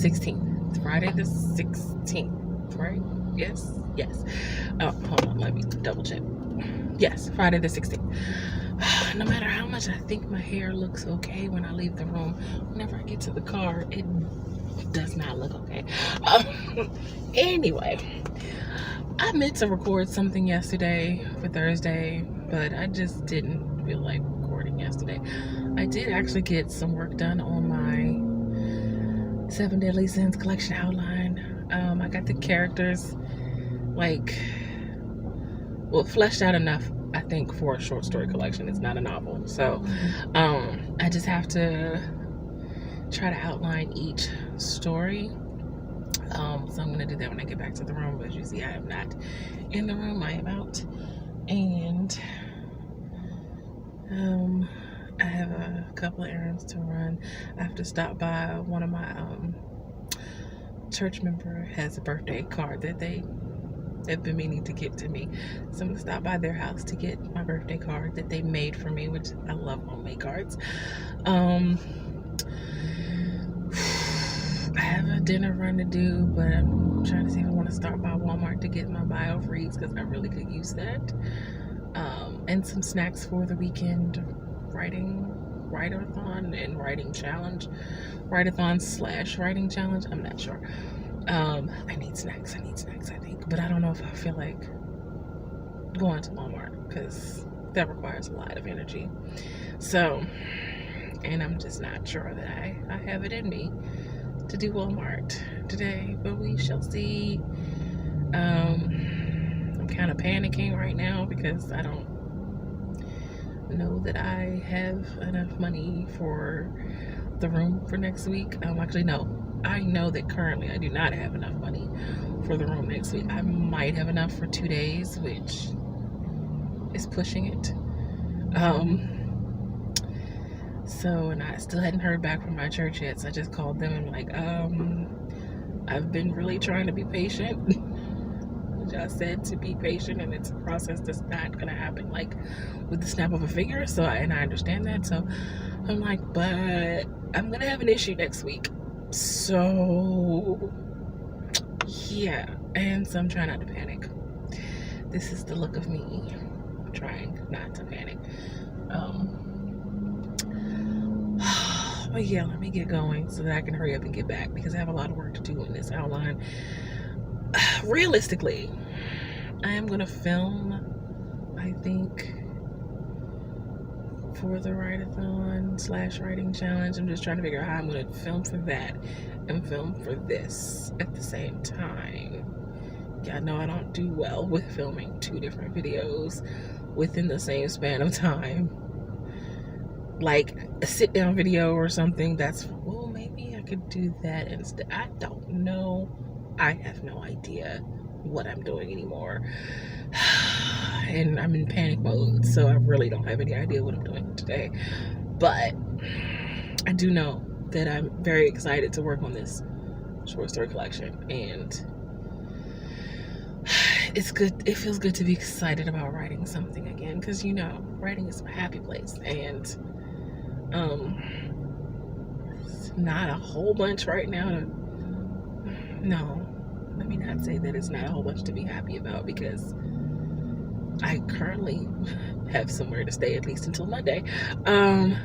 16th. It's Friday the 16th, right? Yes. Hold on, let me double check. Yes, Friday the 16th. No matter how much I think my hair looks okay when I leave the room, whenever I get to the car, it does not look okay. Anyway, I meant to record something yesterday for Thursday, but I just didn't feel like recording yesterday. I did actually get some work done on my 7 Deadly Sins collection outline. I got the characters fleshed out enough, I think, for a short story collection. It's not a novel. So I just have to try to outline each story. So I'm going to do that when I get back to the room. But as you see, I am not in the room. I am out. And I have a couple of errands to run. I have to stop by one of my church member has a birthday card that they've been meaning to get to me. So I'm going to stop by their house to get my birthday card that they made for me, which I love homemade cards. I have a dinner run to do, but I'm trying to see if I want to start by Walmart to get my bio reads because I really could use that. And some snacks for the weekend write-a-thon and writing challenge. Write-a-thon/writing challenge. I'm not sure. I need snacks, I think. But I don't know if I feel like going to Walmart because that requires a lot of energy. So, and I'm just not sure that I have it in me to do Walmart today, but we shall see. I'm kind of panicking right now because I don't know that I have enough money for the room for next week. Actually, no. I know that currently I do not have enough money for the room next week. I might have enough for 2 days, which is pushing it. So, and I still hadn't heard back from my church yet, so I just called them and I've been really trying to be patient. I said to be patient, and it's a process that's not going to happen with the snap of a finger. So, and I understand that. So I'm like, but I'm going to have an issue next week. So yeah, and so I'm trying not to panic. This is the look of me trying not to panic. But yeah, let me get going so that I can hurry up and get back because I have a lot of work to do in this outline. Realistically, I am going to film, I think, for the write-a-thon/writing challenge. I'm just trying to figure out how I'm going to film for that and film for this at the same time. Y'all know I don't do well with filming 2 different videos within the same span of time. Like a sit-down video or something, well, maybe I could do that instead. I don't know. I have no idea what I'm doing anymore. And I'm in panic mode, so I really don't have any idea what I'm doing today. But I do know that I'm very excited to work on this short story collection, and it's good. It feels good to be excited about writing something again, because writing is my happy place, and it's not a whole bunch right now no, let me not say that it's not a whole bunch to be happy about, because I currently have somewhere to stay at least until Monday, and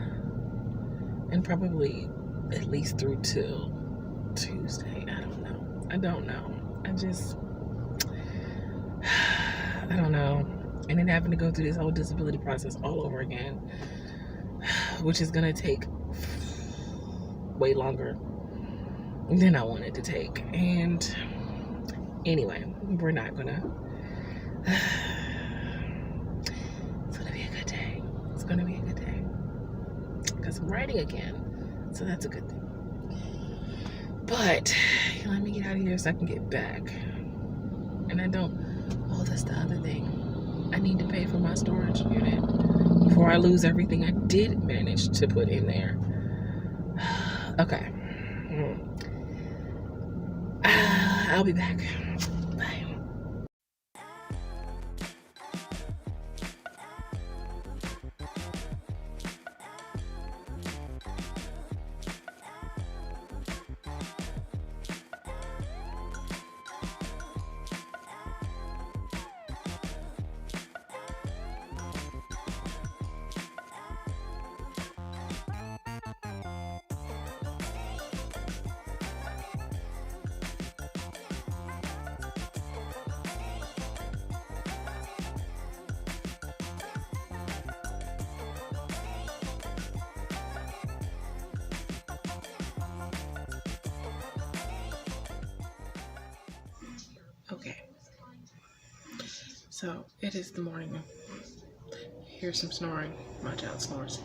probably at least through till Tuesday. I don't know. I don't know. And then having to go through this whole disability process all over again, which is gonna take way longer than I wanted to take. And anyway, we're not gonna. It's gonna be a good day. It's gonna be a good day because I'm writing again, so that's a good thing. But let me get out of here so I can get back. And that's the other thing. I need to pay for my storage unit before I lose everything I did manage to put in there. Okay. I'll be back. Bye. So it is the morning. Here's some snoring. My child snores.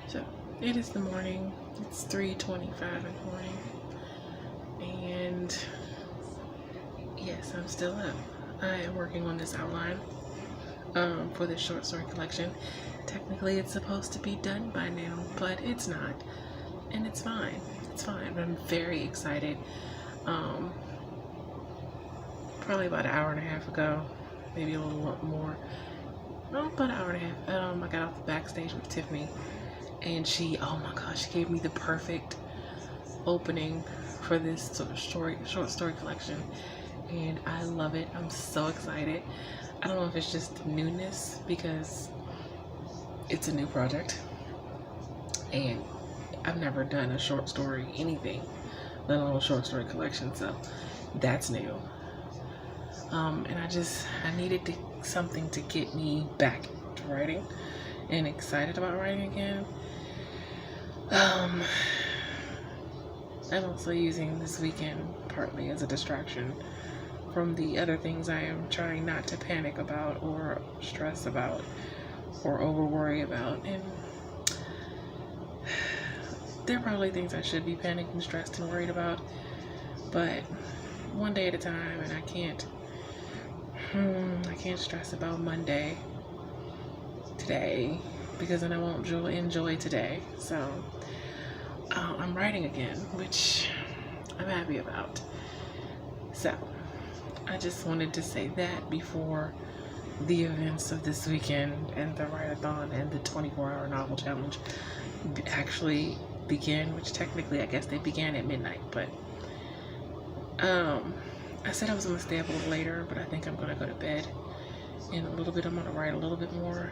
So it is the morning. It's 3:25 in the morning. And yes, I'm still up. I am working on this outline for this short story collection. Technically it's supposed to be done by now, but it's not. And it's fine. It's fine. But I'm very excited. Probably about an hour and a half ago, maybe a little more. No, about an hour and a half. I got off the backstage with Tiffany, and she, oh my gosh, she gave me the perfect opening for this short story collection, and I love it. I'm so excited. I don't know if it's just newness because it's a new project, and I've never done a short story anything, let alone a short story collection, so that's new. And I needed something to get me back to writing and excited about writing again. I'm also using this weekend partly as a distraction from the other things I am trying not to panic about or stress about or over worry about. And there are probably things I should be panicked and stressed and worried about, but one day at a time, and I can't stress about Monday today because then I won't enjoy today. So I'm writing again, which I'm happy about. So I just wanted to say that before the events of this weekend and the write-a-thon and the 24-hour novel challenge actually begin, which technically I guess they began at midnight, but I said I was going to stay up a little later, but I think I'm going to go to bed. In a little bit, I'm going to write a little bit more.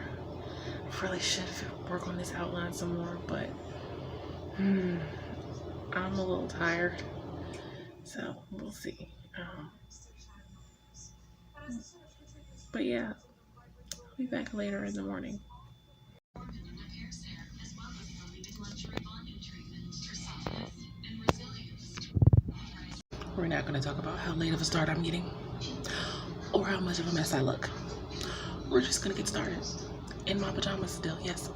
I really should work on this outline some more, but I'm a little tired, so we'll see. But yeah, I'll be back later in the morning. We're not going to talk about how late of a start I'm getting or how much of a mess I look. We're just going to get started. In my pajamas still, yes.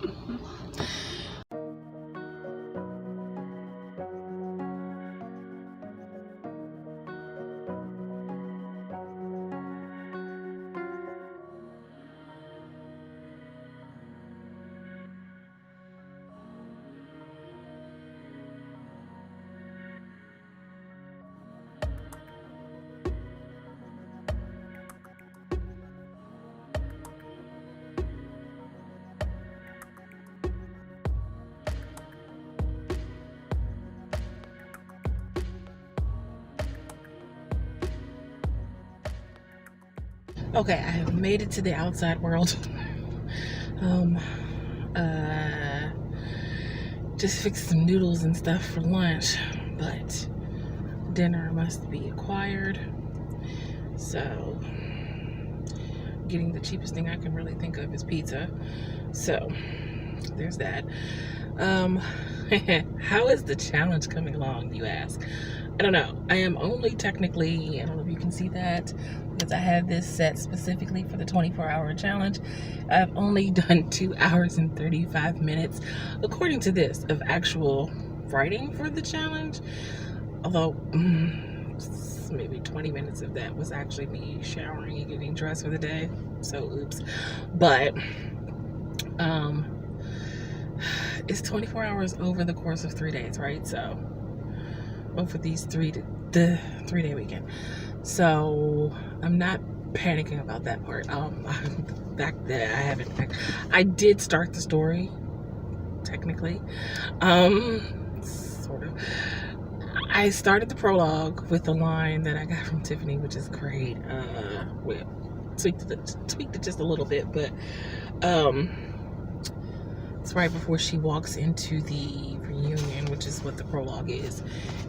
Okay, I have made it to the outside world. Just fixed some noodles and stuff for lunch, but dinner must be acquired. So, getting the cheapest thing I can really think of is pizza. So, there's that. How is the challenge coming along, you ask? I don't know. I am only technically, I don't know if you can see that, because I had this set specifically for the 24-hour challenge. I've only done 2 hours and 35 minutes, according to this, of actual writing for the challenge. Although, maybe 20 minutes of that was actually me showering and getting dressed for the day. So, oops. But, it's 24 hours over the course of 3 days, right? So, over these the 3-day weekend. So I'm not panicking about that part. Back there, I did start the story, technically. Sort of. I started the prologue with the line that I got from Tiffany, which is great. Tweaked it just a little bit, but it's right before she walks into the reunion, which is what the prologue is.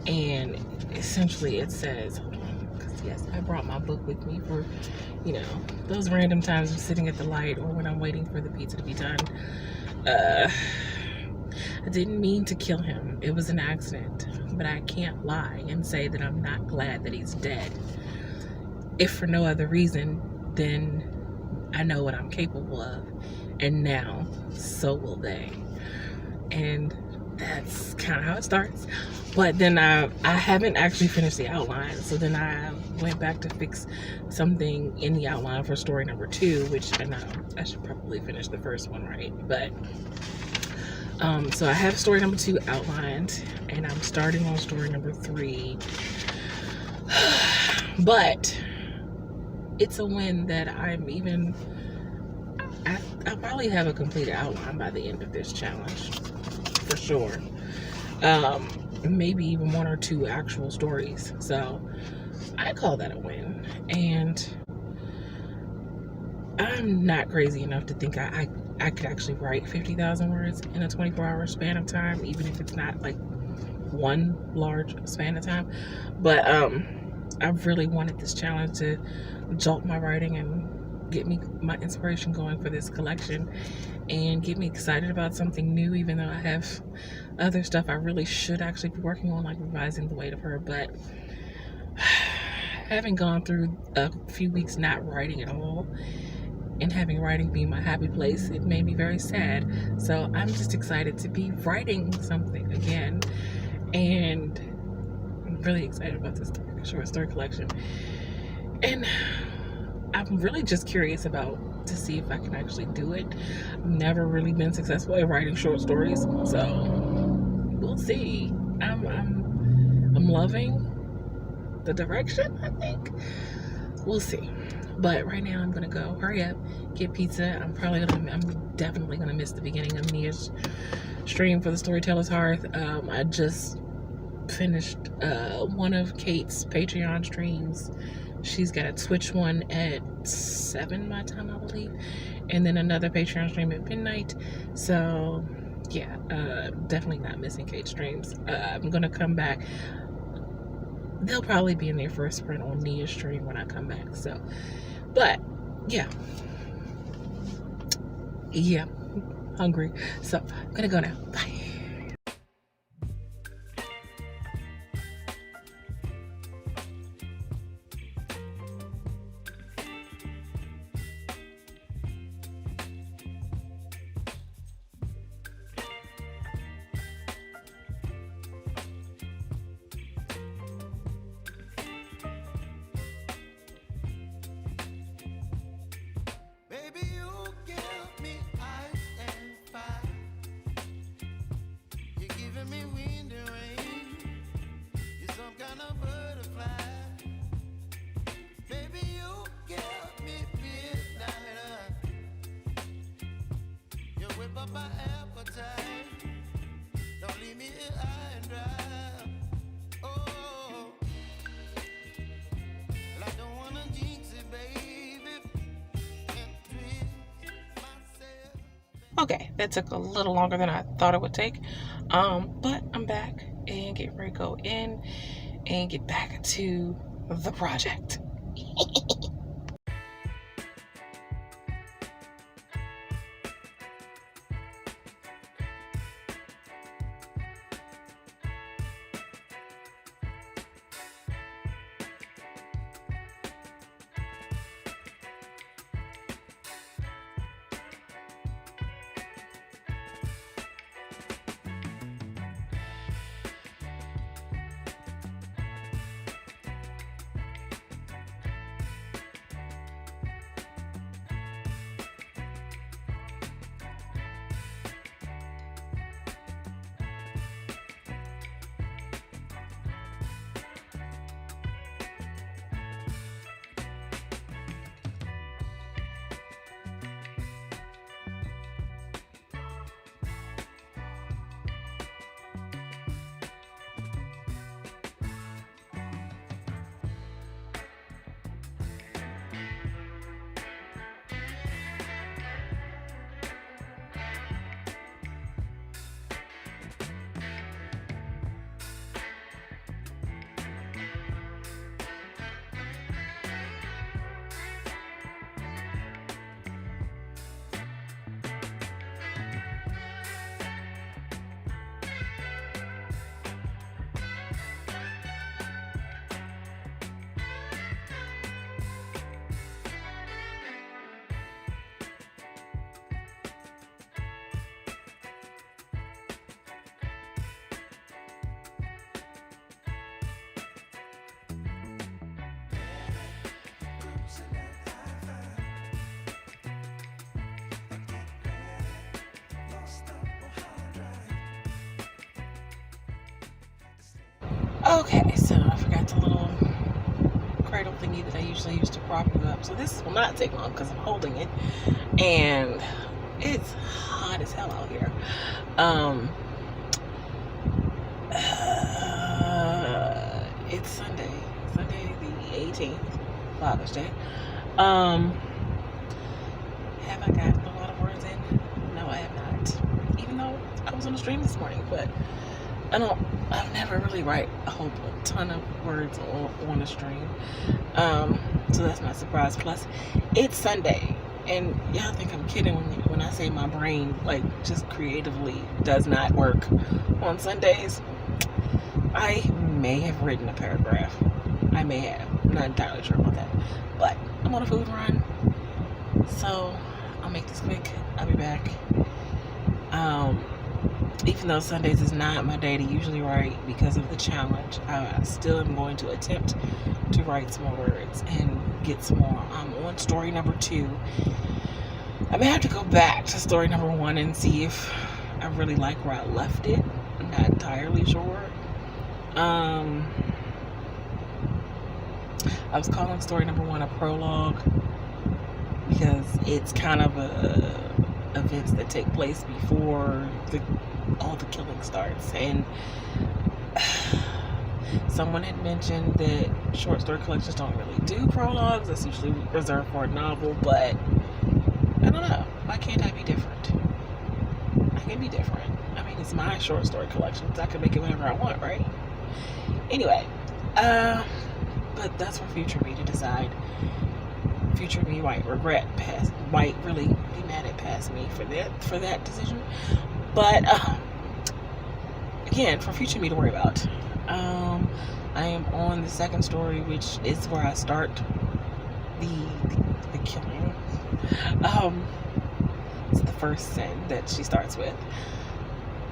And essentially it says, because yes, I brought my book with me for, those random times I'm sitting at the light or when I'm waiting for the pizza to be done. I didn't mean to kill him. It was an accident. But I can't lie and say that I'm not glad that he's dead. If for no other reason than I know what I'm capable of, and now so will they. And that's kind of how it starts. But then I haven't actually finished the outline, so then I went back to fix something in the outline for story number 2, which I should probably finish the first one, right? But so I have story number 2 outlined, and I'm starting on story number 3. But it's a win that I probably have a completed outline by the end of this challenge, for sure. Maybe even 1 or 2 actual stories. So I call that a win. And I'm not crazy enough to think I could actually write 50,000 words in a 24-hour span of time, even if it's not like one large span of time. But I've really wanted this challenge to jolt my writing and get me my inspiration going for this collection and get me excited about something new, even though I have other stuff I really should actually be working on, like revising The Weight of Her. But having gone through a few weeks not writing at all and having writing be my happy place, it made me very sad. So I'm just excited to be writing something again, and I'm really excited about this short story collection. And I'm really just curious to see if I can actually do it. I've never really been successful at writing short stories, so we'll see. I'm loving the direction, I think. We'll see. But right now I'm gonna go hurry up, get pizza. I'm definitely gonna miss the beginning of Nia's stream for the Storyteller's Hearth. I just finished one of Kate's Patreon streams. She's got a Twitch one at 7 my time, I believe, and then another Patreon stream at midnight. So yeah, definitely not missing Kate's streams. I'm gonna come back. They'll probably be in their first sprint on Nia's stream when I come back. So, but yeah, hungry. So I'm gonna go now. Bye. Okay, that took a little longer than I thought it would take, but I'm back and get ready to go in and get back to the project. Okay, so I forgot the little cradle thingy that I usually use to prop it up. So this will not take long because I'm holding it, and it's hot as hell out here. It's Sunday the 18th, Father's Day. Have I gotten a lot of words in? No, I have not. Even though I was on the stream this morning, but I've never really write a whole ton of words on a stream. So that's not a surprise. Plus, it's Sunday, and y'all think I'm kidding when I say my brain, like, just creatively does not work on Sundays. I may have written a paragraph. I may have. I'm not entirely sure about that. But I'm on a food run, so I'll make this quick. I'll be back. Even though Sundays is not my day to usually write because of the challenge, I still am going to attempt to write some more words and get some more. I'm on story number 2. I may have to go back to story number 1 and see if I really like where I left it. I'm not entirely sure. I was calling story number 1 a prologue because it's kind of events that take place before all the killing starts. And someone had mentioned that short story collections don't really do prologues. That's usually reserved for a novel, but I don't know. Why can't I be different? I can be different. I mean, it's my short story collection, so I can make it whatever I want, right? Anyway, but that's for future me to decide. Future me might might really be mad at past me for that decision. But again, for future me to worry about. I am on the second story, which is where I start the killing. It's the first scene that she starts with,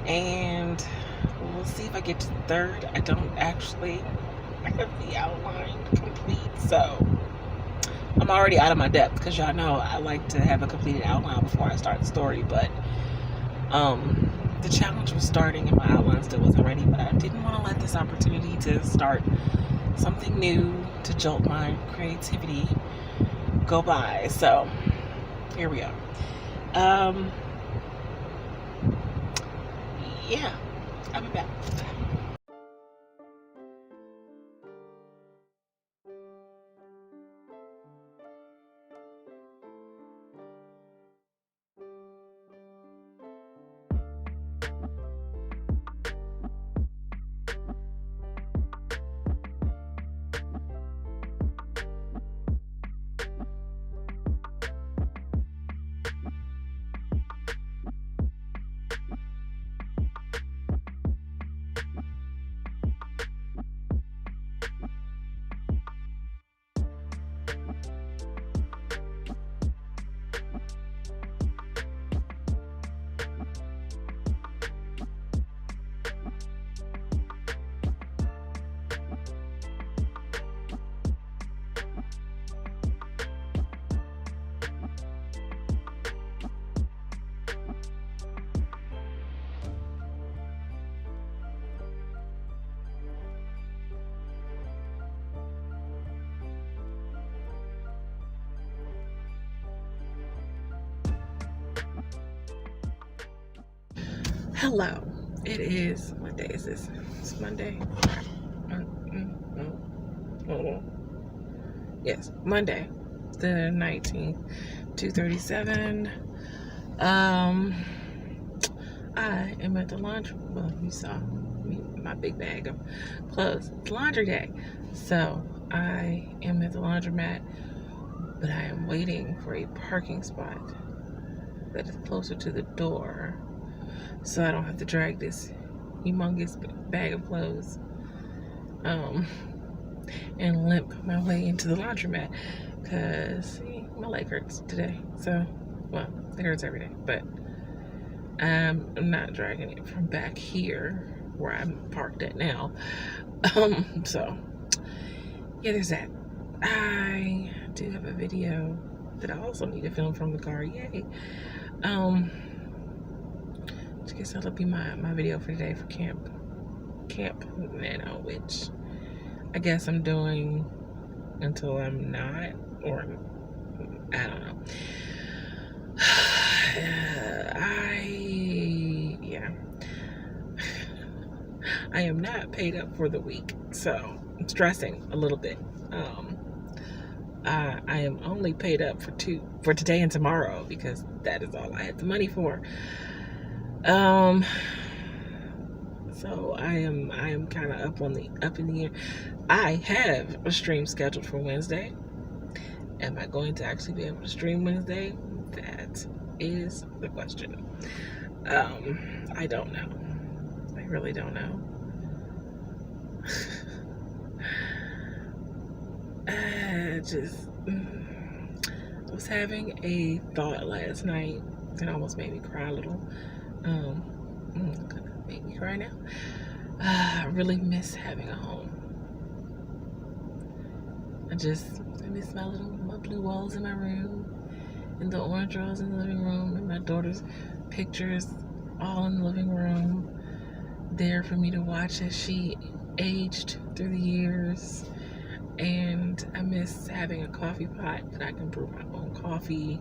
and we'll see if I get to the third. I don't actually have the outline complete, so I'm already out of my depth because y'all know I like to have a completed outline before I start the story. But the challenge was starting and my outline still wasn't ready, but I didn't want to let this opportunity to start something new to jolt my creativity go by. So here we are. Yeah, I'll be back. Hello. It is, what day is this? It's Monday. Yes, Monday, the 19th, 2:37. I am at the laundry. Well, you saw my big bag of clothes. It's laundry day. So I am at the laundromat, but I am waiting for a parking spot that is closer to the door, so I don't have to drag this humongous bag of clothes and limp my way into the laundromat, because my leg hurts today. So, well, it hurts every day, but I'm not dragging it from back here where I'm parked at now. So yeah, there's that. I do have a video that I also need to film from the car. Yay. I guess that'll be my video for today for camp. Camp Nano, which I guess I'm doing until I'm not, or I don't know. I am not paid up for the week, so I'm stressing a little bit. I am only paid up for today and tomorrow because that is all I had the money for. So I am kind of up in the air. I have a stream scheduled for Wednesday. Am I going to actually be able to stream Wednesday? That is the question. I don't know. I really don't know. I was having a thought last night that almost made me cry a little. Gonna make me cry now. I really miss having a home. I miss my blue walls in my room, and the orange drawers in the living room, and my daughter's pictures all in the living room, there for me to watch as she aged through the years. And I miss having a coffee pot that I can brew my own coffee.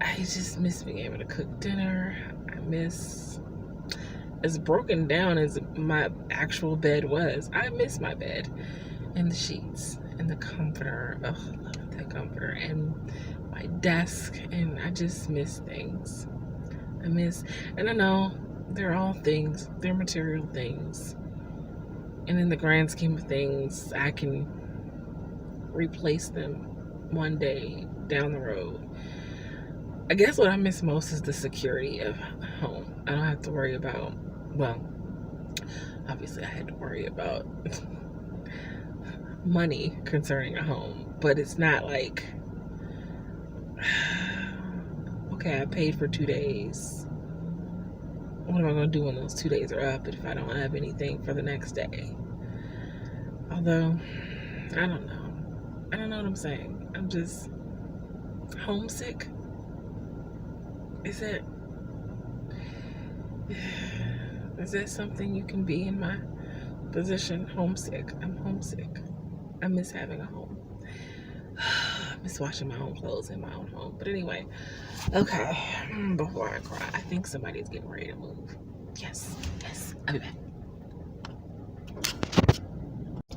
I just miss being able to cook dinner. I miss, as broken down as my actual bed was, I miss my bed and the sheets and the comforter. I love that comforter, and my desk, and I just miss things. And I know they're all things, they're material things. And in the grand scheme of things, I can replace them one day down the road. I guess what I miss most is the security of home. I don't have to worry about, well, obviously I had to worry about money concerning a home, but it's not like, okay, I paid for 2 days. What am I going to do when those 2 days are up if I don't have anything for the next day? Although, I don't know. I don't know what I'm saying. I'm just homesick. Is that something you can be in my position? Homesick. I'm homesick. I miss having a home. I miss washing my own clothes in my own home. But anyway, okay, before I cry, I think somebody's getting ready to move. Yes, I'll be back.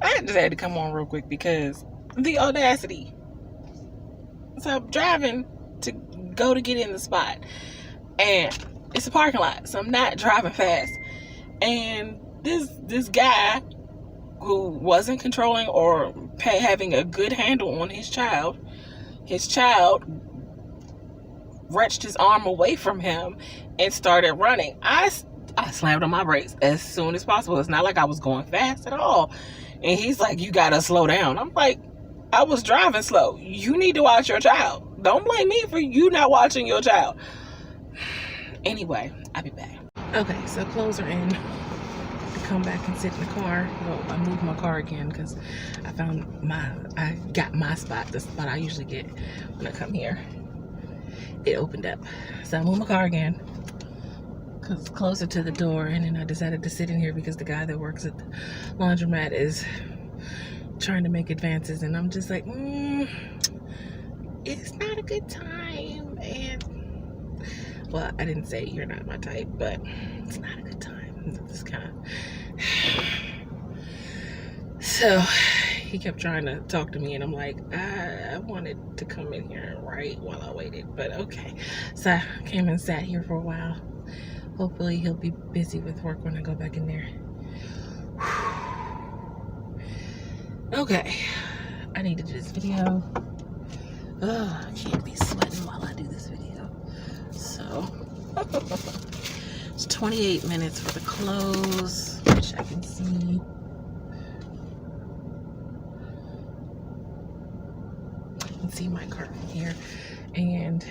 I just had to come on real quick because the audacity. So I'm driving to go to get in the spot, and it's a parking lot, so I'm not driving fast. And this guy who wasn't controlling or having a good handle on his child wrenched his arm away from him and started running. I slammed on my brakes as soon as possible. It's not like I was going fast at all. And he's like, "You gotta slow down." I'm like, I was driving slow. You need to watch your child. Don't blame me for you not watching your child. Anyway, I'll be back. Okay, so clothes are in. Come back and sit in the car. Well, I moved my car again because I got my spot, the spot I usually get when I come here. It opened up. So I moved my car again because it's closer to the door, and then I decided to sit in here because the guy that works at the laundromat is trying to make advances, and I'm just like, it's not a good time. And well, I didn't say you're not my type, but it's not a good time. It's kind of so he kept trying to talk to me, and I'm like, I wanted to come in here right while I waited, but okay. So I came and sat here for a while. Hopefully he'll be busy with work when I go back in there. Okay, I need to do this video. I can't be sweating while I do this video. So it's 28 minutes for the close, which I can see. I can see my car from here, and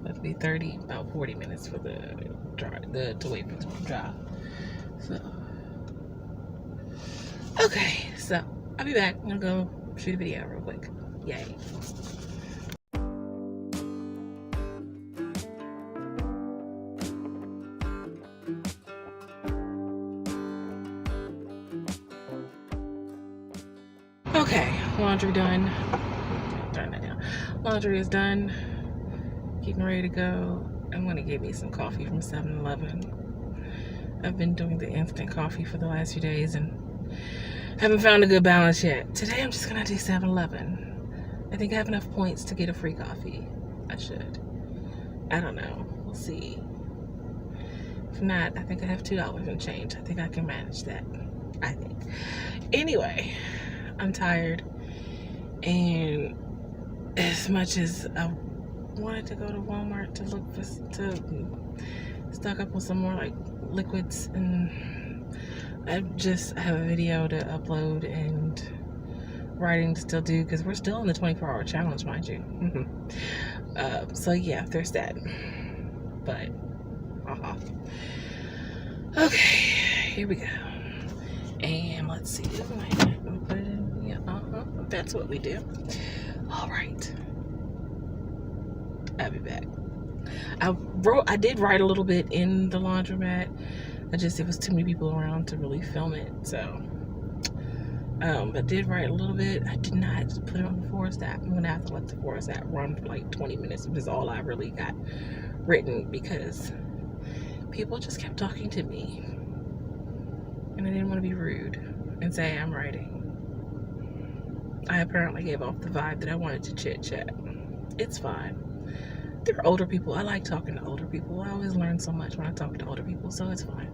that'll be about 40 minutes for the drive, to wait for it to drive. So, okay, so I'll be back. I'm gonna go shoot a video real quick. Yay. Okay, laundry done. Turn that down. Laundry is done. Getting ready to go. I'm gonna get me some coffee from 7-Eleven. I've been doing the instant coffee for the last few days and haven't found a good balance yet. Today I'm just gonna do 7-Eleven. I think I have enough points to get a free coffee. I should. I don't know. We'll see. If not, I think I have $2 and change. I think I can manage that. I think. Anyway, I'm tired. And as much as I wanted to go to Walmart to look for, to stock up on some more like liquids, and I have a video to upload and writing to still do because we're still in the 24-hour challenge, mind you. So yeah, there's that. But okay, here we go. And let's see. Put it in. Yeah, that's what we do. All right. I'll be back. I did write a little bit in the laundromat. It was too many people around to really film it. So, but did write a little bit. I did not put it on the Forest app. I'm gonna have to let the Forest app run for like 20 minutes. Which is all I really got written because people just kept talking to me. And I didn't want to be rude and say I'm writing. I apparently gave off the vibe that I wanted to chit chat. It's fine. They're older people. I like talking to older people. I always learn so much when I talk to older people, so it's fine.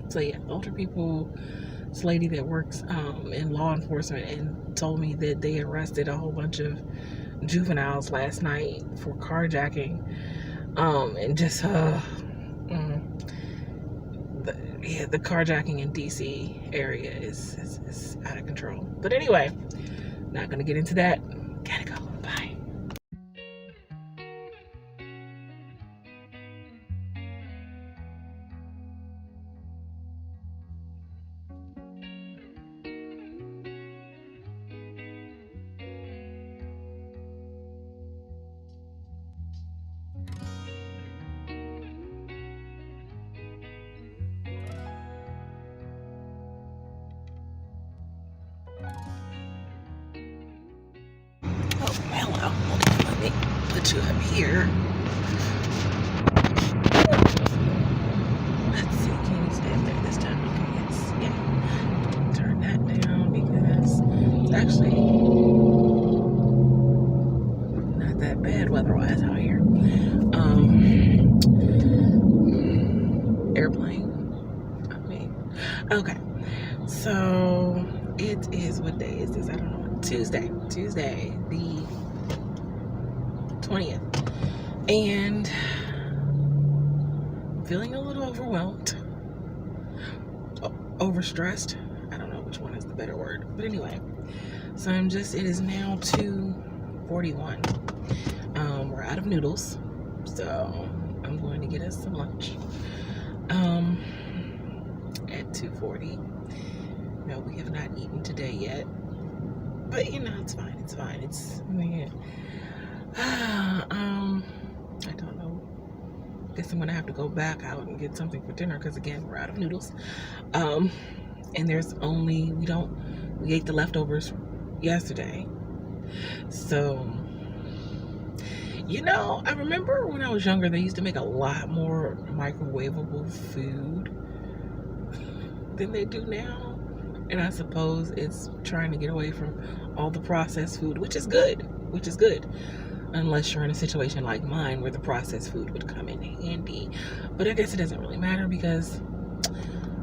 So yeah, older people. This lady that works in law enforcement and told me that they arrested a whole bunch of juveniles last night for carjacking. And just the carjacking in DC area is out of control. But anyway, not gonna get into that. Gotta go. Bye. Hello. Okay, let me put you up here. Let's see, can you stay up there this time? Okay, yeah. Turn that down because it's actually not that bad weather-wise out here. Airplane. Okay. So it is, what day is this? I don't know. Tuesday the 20th, and I'm feeling a little overwhelmed, overstressed. I don't know which one is the better word, but anyway, so it is now 2:41. We're out of noodles, so I'm going to get us some lunch at 2:40. No, we have not eaten today yet. But it's fine. It's fine. I don't know. Guess I'm gonna have to go back out and get something for dinner because again we're out of noodles. And we ate the leftovers yesterday. So I remember when I was younger they used to make a lot more microwavable food than they do now. And I suppose it's trying to get away from all the processed food, which is good. Unless you're in a situation like mine where the processed food would come in handy. But I guess it doesn't really matter because,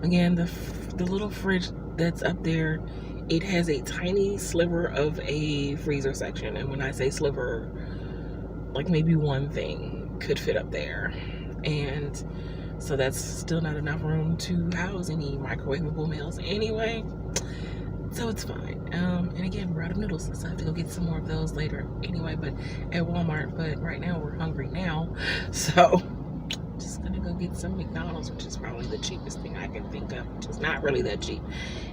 again, the little fridge that's up there, it has a tiny sliver of a freezer section. And when I say sliver, like maybe one thing could fit up there. And so that's still not enough room to house any microwavable meals anyway. So it's fine. And again, we're out of noodles, so I have to go get some more of those later anyway, but at Walmart. But right now we're hungry now. So I'm just gonna go get some McDonald's, which is probably the cheapest thing I can think of, which is not really that cheap.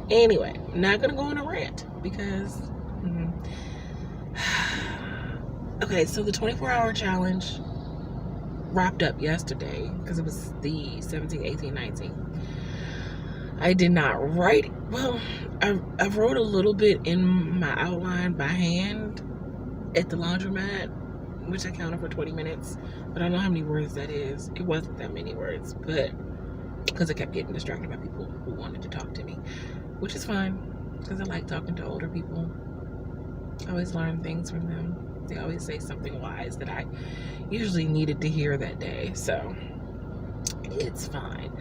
Anyway, I'm not gonna go on a rant because okay, so the 24-hour challenge wrapped up yesterday because it was the 17th, 18th, 19th. I did not write. Well, I wrote a little bit in my outline by hand at the laundromat, which I counted for 20 minutes. But I don't know how many words that is. It wasn't that many words, but because I kept getting distracted by people who wanted to talk to me, which is fine because I like talking to older people. I always learn things from them. They always say something wise that I usually needed to hear that day, so it's fine.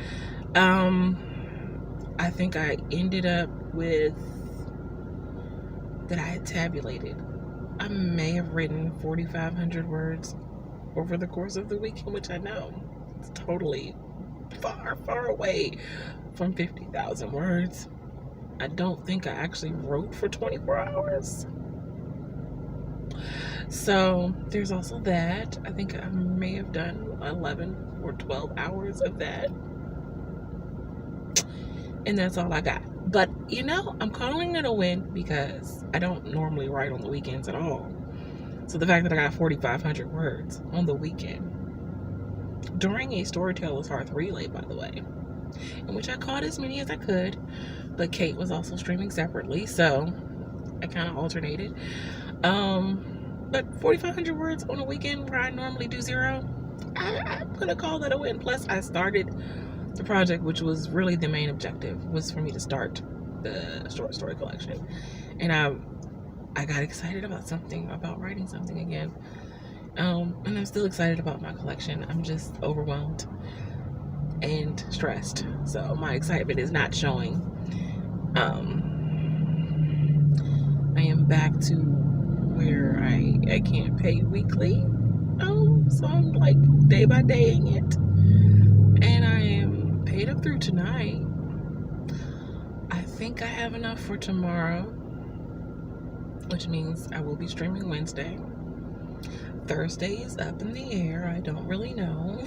I think I ended up with that I had tabulated. I may have written 4,500 words over the course of the weekend, which I know it's totally far, far away from 50,000 words. I don't think I actually wrote for 24 hours. So there's also that. I think I may have done 11 or 12 hours of that. And that's all I got. But, you know, I'm calling it a win because I don't normally write on the weekends at all. So the fact that I got 4,500 words on the weekend during a Storytellers Hearth relay, by the way, in which I caught as many as I could, but Kate was also streaming separately, so I kind of alternated. But 4,500 words on a weekend where I normally do 0, I'm gonna call that a win. Plus, I started the project, which was really the main objective, was for me to start the short story collection, and I got excited about writing something again. And I'm still excited about my collection. I'm just overwhelmed and stressed, so my excitement is not showing. I am back to where I can't pay weekly, so I'm like day by daying it, and I am paid up through tonight. I think I have enough for tomorrow, which means I will be streaming Wednesday. Thursday is up in the air. I don't really know.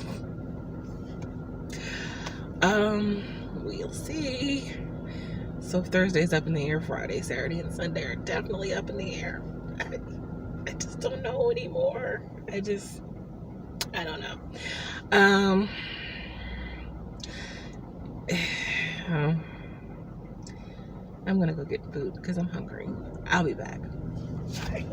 We'll see. So Thursday's up in the air. Friday, Saturday, and Sunday are definitely up in the air. I just don't know anymore. I don't know. I'm gonna go get food because I'm hungry. I'll be back. Bye.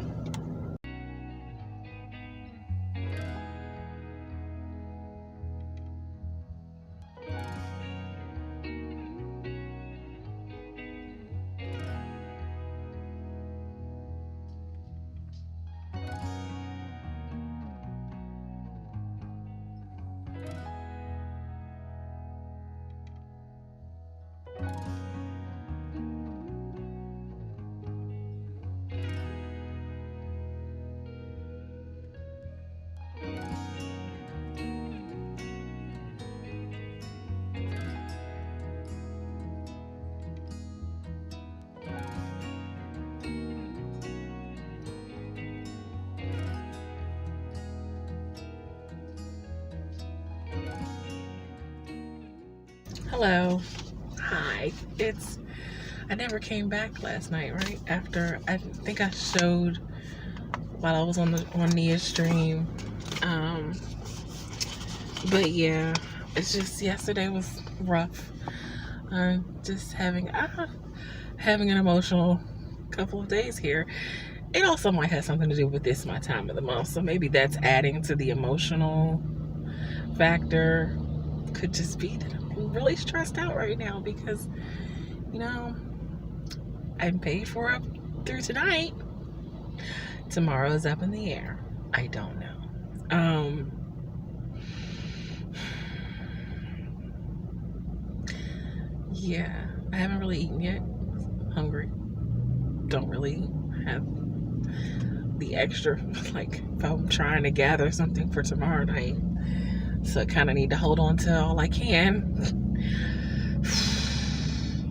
Hello. Hi. I never came back last night, right? After, I think I showed while I was on Nia's stream. But yeah, it's just yesterday was rough. Just having an emotional couple of days here. It also might have something to do with this my time of the month, so maybe that's adding to the emotional factor. Could just be that I'm really stressed out right now because, you know, I'm paid for up through tonight. Tomorrow's up in the air. I don't know. Yeah, I haven't really eaten yet. Hungry. Don't really have the extra, like, if I'm trying to gather something for tomorrow night. So I kind of need to hold on to all I can.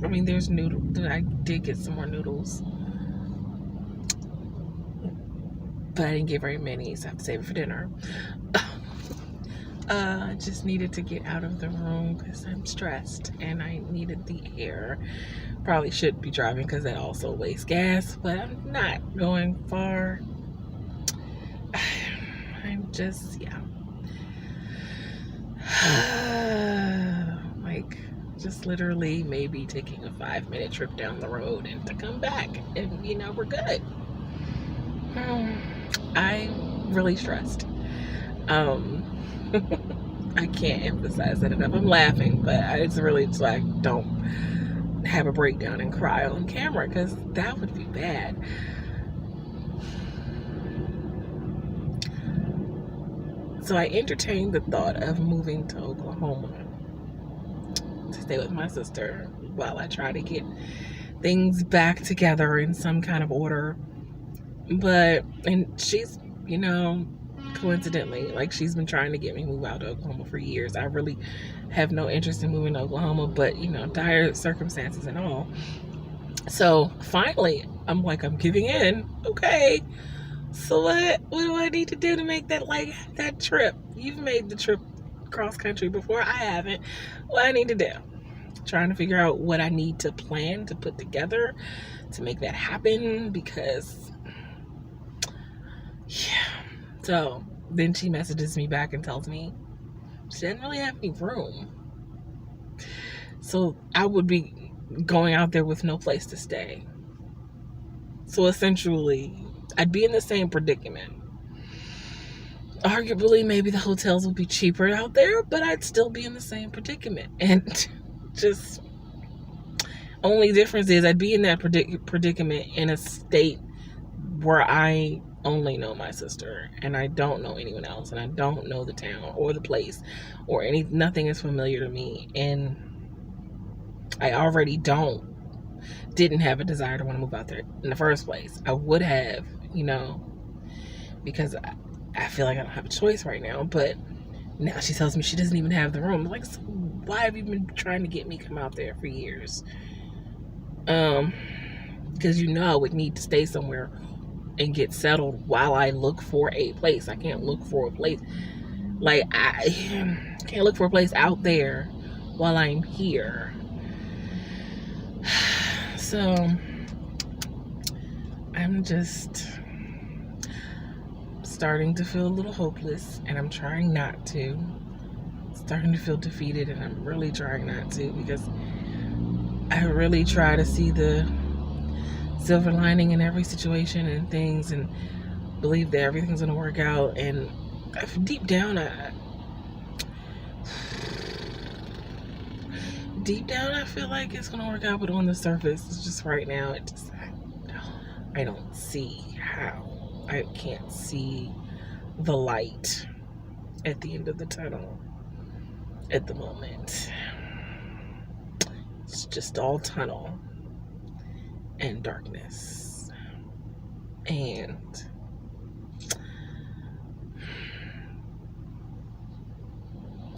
I mean, there's noodles. I did get some more noodles, but I didn't get very many, so I have to save it for dinner. I just needed to get out of the room because I'm stressed and I needed the air. Probably should be driving because that also wastes gas, but I'm not going far. I'm just, yeah. Like, just literally maybe taking a 5-minute trip down the road and to come back, and you know, we're good. I'm really stressed. I can't emphasize that enough. I'm laughing, but it's really just like, don't have a breakdown and cry on camera, because that would be bad. So I entertained the thought of moving to Oklahoma to stay with my sister while I try to get things back together in some kind of order. And she's, you know, coincidentally, like, she's been trying to get me moved out to Oklahoma for years. I really have no interest in moving to Oklahoma, but, you know, dire circumstances and all. So finally, I'm like, I'm giving in. Okay. So what do I need to do to make that, like, that trip? You've made the trip cross country before. I haven't. What I need to do? Trying to figure out what I need to plan to put together to make that happen, because yeah. So then she messages me back and tells me she didn't really have any room. So I would be going out there with no place to stay. So essentially, I'd be in the same predicament. Arguably, maybe the hotels would be cheaper out there, but I'd still be in the same predicament. And just, only difference is I'd be in that predicament in a state where I only know my sister, and I don't know anyone else, and I don't know the town or the place or nothing is familiar to me, and I already didn't have a desire to want to move out there in the first place. I would have, you know, because I feel like I don't have a choice right now. But now she tells me she doesn't even have the room. I'm like, so why have you been trying to get me to come out there for years? Because you know I would need to stay somewhere and get settled while I look for a place. I can't look for a place. Like, I can't look for a place out there while I'm here. So I'm just starting to feel a little hopeless, and I'm trying not to. Starting to feel defeated, and I'm really trying not to, because I really try to see the silver lining in every situation and things, and believe that everything's going to work out. And deep down, I feel like it's going to work out, but on the surface, it's just right now, I don't see how. I can't see the light at the end of the tunnel at the moment. It's just all tunnel and darkness. And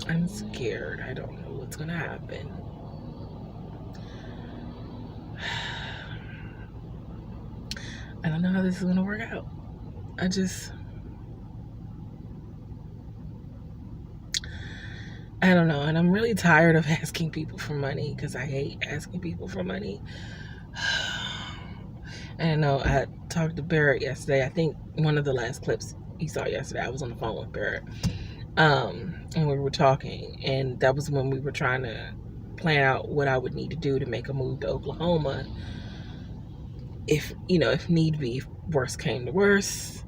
I'm scared. I don't know what's going to happen. I don't know how this is going to work out. I don't know. And I'm really tired of asking people for money, because I hate asking people for money. And I know I talked to Barrett yesterday. I think one of the last clips he saw yesterday, I was on the phone with Barrett. And we were talking, and that was when we were trying to plan out what I would need to do to make a move to Oklahoma. If need be, if worst came to worst.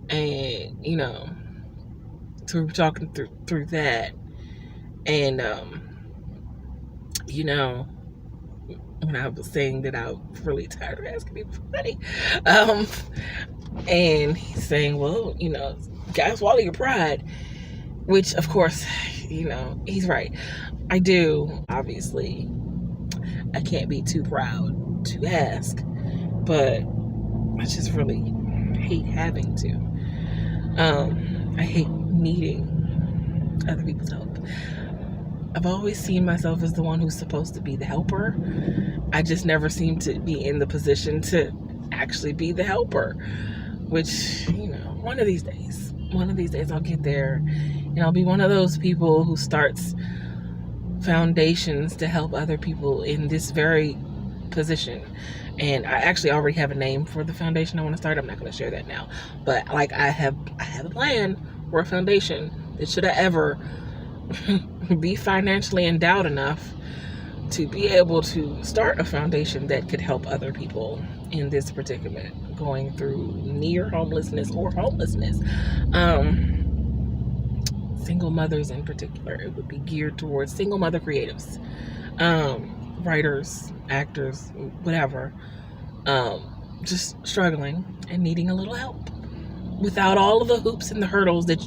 And, so we were talking through that. And, when I was saying that I'm really tired of asking people for money. And he's saying, well, guys, swallow your pride. Which, of course, he's right. I do, obviously. I can't be too proud to ask. But I just really hate having to. I hate needing other people's help. I've always seen myself as the one who's supposed to be the helper. I just never seem to be in the position to actually be the helper. Which, one of these days I'll get there. And I'll be one of those people who starts foundations to help other people in this very position. And I actually already have a name for the foundation I want to start. I'm not going to share that now. But I have a plan for a foundation that, should I ever be financially endowed enough to be able to start a foundation that could help other people in this predicament, going through near homelessness or homelessness. Single mothers in particular. It would be geared towards single mother creatives, writers, actors, whatever, just struggling and needing a little help without all of the hoops and the hurdles that,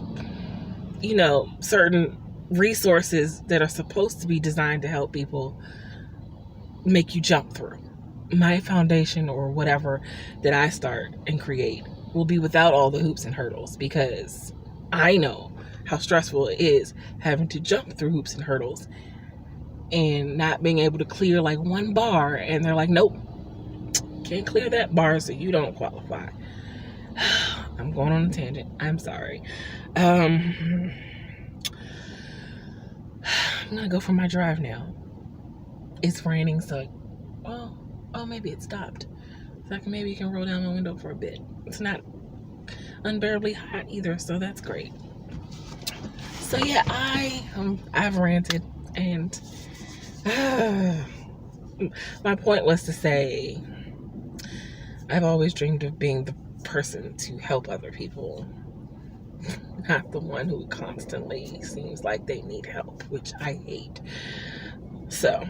certain resources that are supposed to be designed to help people make you jump through. My foundation, or whatever that I start and create, will be without all the hoops and hurdles, because I know how stressful it is having to jump through hoops and hurdles and not being able to clear like one bar, and they're like, nope, can't clear that bar, so you don't qualify. I'm going on a tangent. I'm sorry. I'm gonna go for my drive now. It's raining, so maybe it stopped. So maybe you can roll down my window for a bit. It's not unbearably hot either, so that's great. So yeah, I've ranted, and my point was to say I've always dreamed of being the person to help other people, not the one who constantly seems like they need help, which I hate. So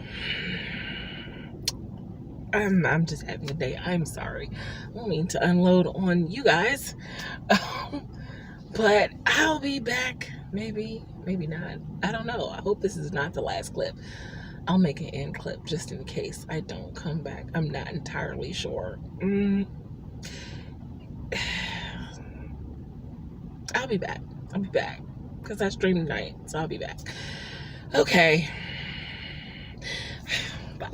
I'm just having a day. I'm sorry. I don't mean to unload on you guys. But I'll be back. Maybe not. I don't know. I hope this is not the last clip. I'll make an end clip just in case I don't come back. I'm not entirely sure. I'll be back. Because I stream tonight, so I'll be back. Okay. Bye.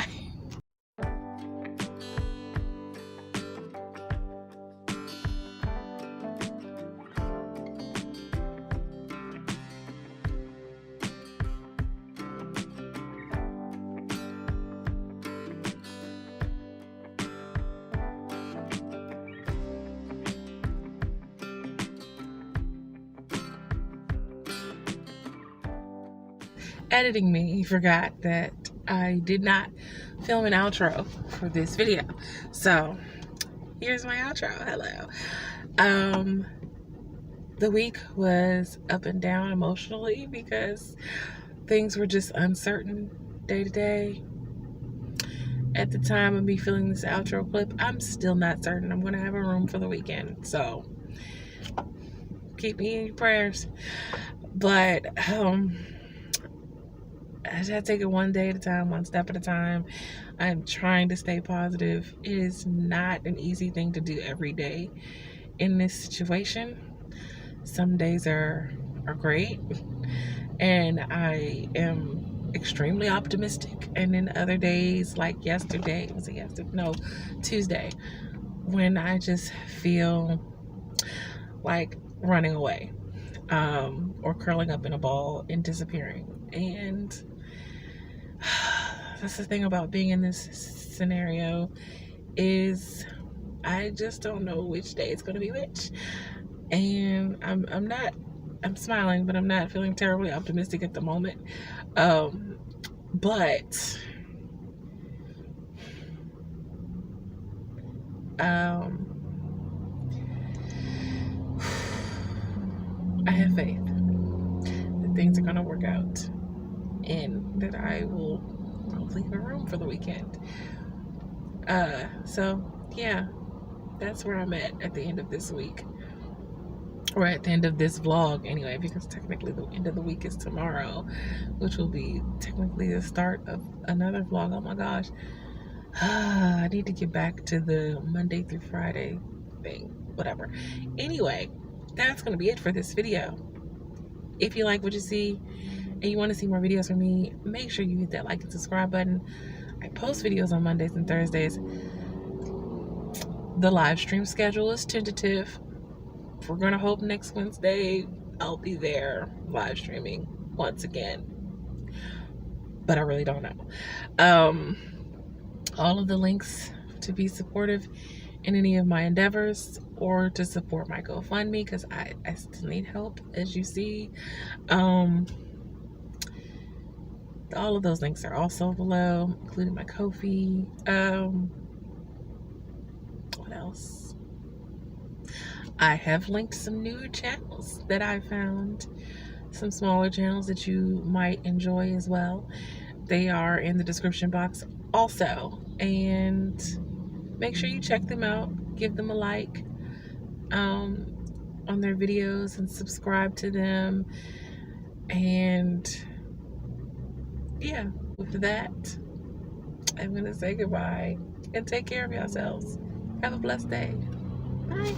Editing me forgot that I did not film an outro for this video, so here's my outro. Hello. The week was up and down emotionally because things were just uncertain day to day. At the time of me filming this outro clip, I'm still not certain I'm gonna have a room for the weekend, so keep me in your prayers. But I just take it one day at a time, one step at a time. I'm trying to stay positive. It is not an easy thing to do every day in this situation. Some days are great, and I am extremely optimistic. And then other days, like yesterday, Tuesday, when I just feel like running away, or curling up in a ball and disappearing. And that's the thing about being in this scenario, is I just don't know which day it's going to be which. And I'm smiling, but I'm not feeling terribly optimistic at the moment. But I have faith that things are going to work out, and that I will hopefully have a room for the weekend. So yeah, that's where I'm at the end of this week, or at the end of this vlog anyway, because technically the end of the week is tomorrow, which will be technically the start of another vlog. Oh my gosh. I need to get back to the Monday through Friday thing, whatever. Anyway, that's going to be it for this video. If you like what you see and you want to see more videos from me, make sure you hit that like and subscribe button. I post videos on Mondays and Thursdays. The live stream schedule is tentative. We're going to hope next Wednesday I'll be there live streaming once again, but I really don't know. All of the links to be supportive in any of my endeavors, or to support my GoFundMe, because I still need help, as you see. All of those links are also below, including my Ko-fi. What else? I have linked some newer channels that I found, some smaller channels that you might enjoy as well. They are in the description box also, and make sure you check them out, give them a like on their videos and subscribe to them. And yeah, with that, I'm gonna say goodbye and take care of yourselves. Have a blessed day. Bye.